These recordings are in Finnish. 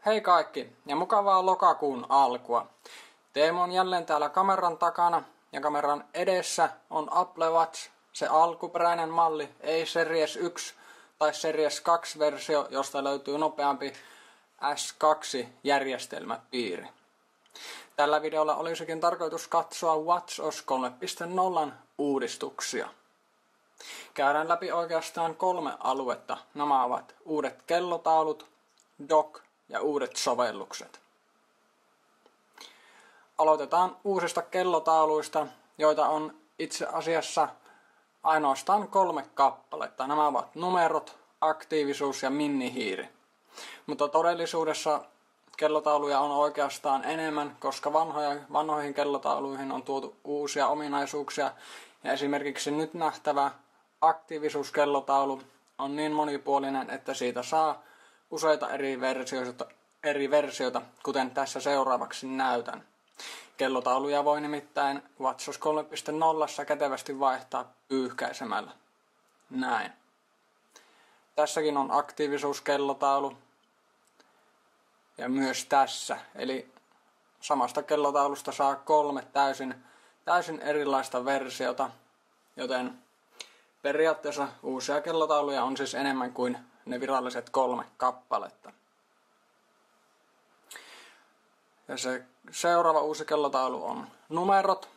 Hei kaikki ja mukavaa lokakuun alkua. Teemu on jälleen täällä kameran takana ja kameran edessä on Apple Watch, se alkuperäinen malli, ei Series 1 tai Series 2 versio, josta löytyy nopeampi S2-järjestelmäpiiri. Tällä videolla olisikin tarkoitus katsoa WatchOS 3.0 uudistuksia. Käydään läpi oikeastaan 3 aluetta. Nämä ovat uudet kellotaulut, dock ja uudet sovellukset. Aloitetaan uusista kellotauluista, joita on itse asiassa ainoastaan 3 kappaletta. Nämä ovat numerot, aktiivisuus ja minihiiri. Mutta todellisuudessa kellotauluja on oikeastaan enemmän, koska vanhoihin kellotauluihin on tuotu uusia ominaisuuksia. Ja esimerkiksi nyt nähtävä aktiivisuuskellotaulu on niin monipuolinen, että siitä saa useita eri versioita, kuten tässä seuraavaksi näytän. Kellotauluja voi nimittäin WatchOS 3.0 kätevästi vaihtaa pyyhkäisemällä. Näin. Tässäkin on aktiivisuuskellotaulu. Ja myös tässä. Eli samasta kellotaulusta saa 3 täysin erilaista versiota. Joten periaatteessa uusia kellotauluja on siis enemmän kuin ne viralliset 3 kappaletta. Ja se seuraava uusi kellotaulu on numerot.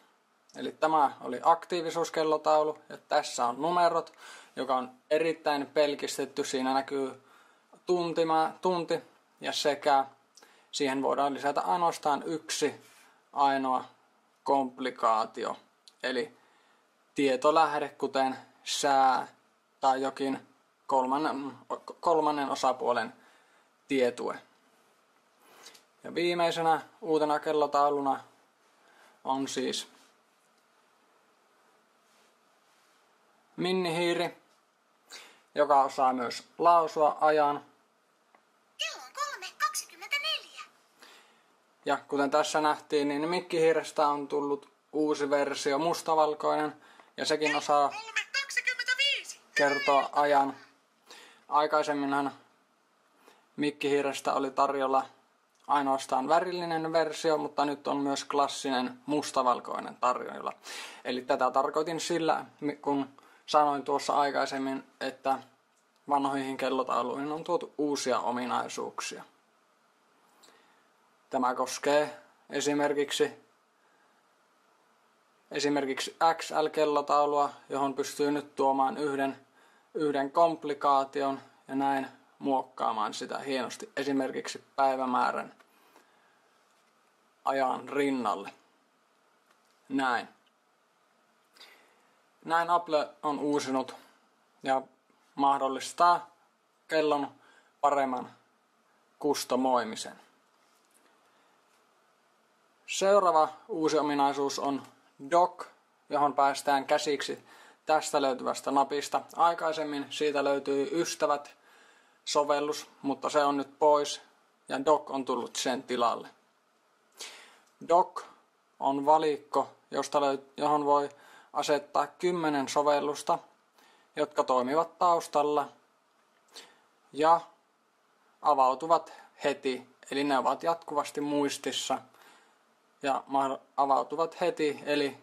Eli tämä oli aktiivisuuskellotaulu ja tässä on numerot, joka on erittäin pelkistetty. Siinä näkyy tunti ja sekä siihen voidaan lisätä ainoastaan yksi ainoa komplikaatio. Eli tietolähde, kuten sää tai jokin kolmannen osapuolen tietue. Ja viimeisenä uutena kellotauluna on siis minihiiri, joka osaa myös lausua ajan. Kello on 3.24. Ja kuten tässä nähtiin, niin mikkihiirestä on tullut uusi versio, mustavalkoinen, ja sekin osaa 3.25. kertoa ajan. Aikaisemminhan mikkihiirestä oli tarjolla ainoastaan värillinen versio, mutta nyt on myös klassinen mustavalkoinen tarjolla. Eli tätä tarkoitin sillä, kun sanoin tuossa aikaisemmin, että vanhoihin kellotauluihin on tuotu uusia ominaisuuksia. Tämä koskee esimerkiksi XL-kellotaulua, johon pystyy nyt tuomaan yhden komplikaation ja näin muokkaamaan sitä hienosti esimerkiksi päivämäärän ajan rinnalle. Näin Apple on uusinut ja mahdollistaa kellon paremman kustomoimisen. Seuraava uusi ominaisuus on dock, johon päästään käsiksi tästä löytyvästä napista. Aikaisemmin siitä löytyi Ystävät-sovellus, mutta se on nyt pois ja dock on tullut sen tilalle. Dock on valikko, johon voi asettaa 10 sovellusta, jotka toimivat taustalla ja avautuvat heti. Eli ne ovat jatkuvasti muistissa ja avautuvat heti, eli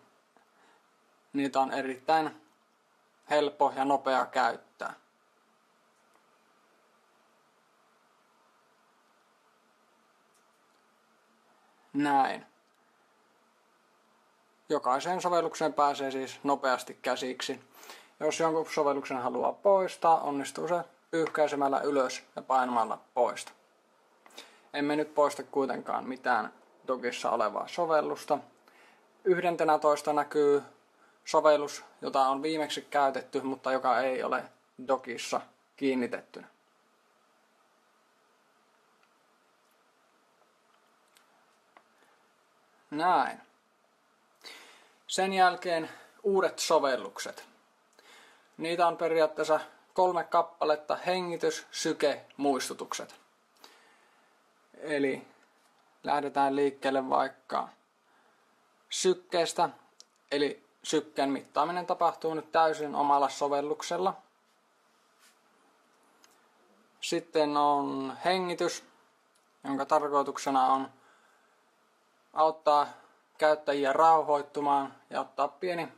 niitä on erittäin helppo ja nopea käyttää. Näin. Jokaiseen sovellukseen pääsee siis nopeasti käsiksi. Jos jonkun sovelluksen haluaa poistaa, onnistuu se pyyhkäisemällä ylös ja painamalla poista. Emme nyt poista kuitenkaan mitään dockissa olevaa sovellusta. 11 näkyy sovellus, jota on viimeksi käytetty, mutta joka ei ole dockissa kiinnitettynä. Näin. Sen jälkeen uudet sovellukset. Niitä on periaatteessa 3 kappaletta: hengitys, syke, muistutukset. Eli lähdetään liikkeelle vaikka sykkeestä. Eli sykkeen mittaaminen tapahtuu nyt täysin omalla sovelluksella. Sitten on hengitys. jonka tarkoituksena on auttaa käyttäjiä rauhoittumaan ja ottaa pieni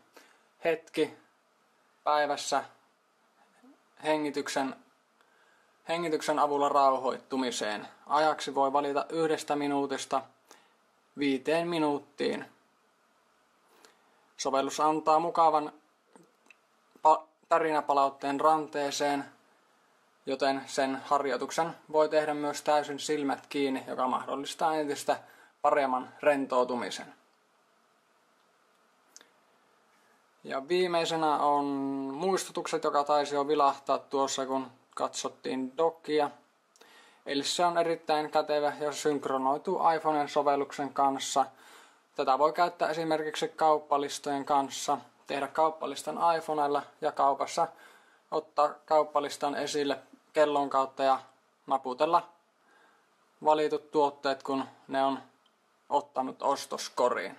hetki päivässä hengityksen avulla rauhoittumiseen. Ajaksi voi valita 1 minuutista 5 minuuttiin. Sovellus antaa mukavan tarinapalautteen ranteeseen, joten sen harjoituksen voi tehdä myös täysin silmät kiinni, joka mahdollistaa entistä paremman rentoutumisen. Ja viimeisenä on muistutukset, joka taisi jo vilahtaa tuossa, kun katsottiin dokia. Eli se on erittäin kätevä ja synkronoituu iPhoneen sovelluksen kanssa. Tätä voi käyttää esimerkiksi kauppalistojen kanssa, tehdä kauppalistan iPhonella ja kaupassa ottaa kauppalistan esille kellon kautta ja naputella valitut tuotteet, kun ne on ottanut ostoskoriin.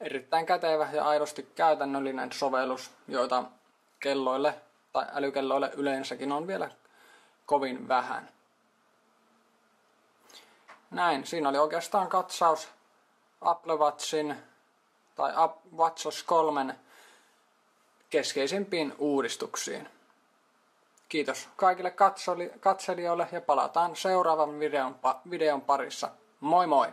Erittäin kätevä ja aidosti käytännöllinen sovellus, joita kelloille tai älykelloille yleensäkin on vielä kovin vähän. Näin, siinä oli oikeastaan katsaus Apple Watchin tai WatchOS 3 keskeisimpiin uudistuksiin. Kiitos kaikille katselijoille ja palataan seuraavan videon parissa. Moi moi!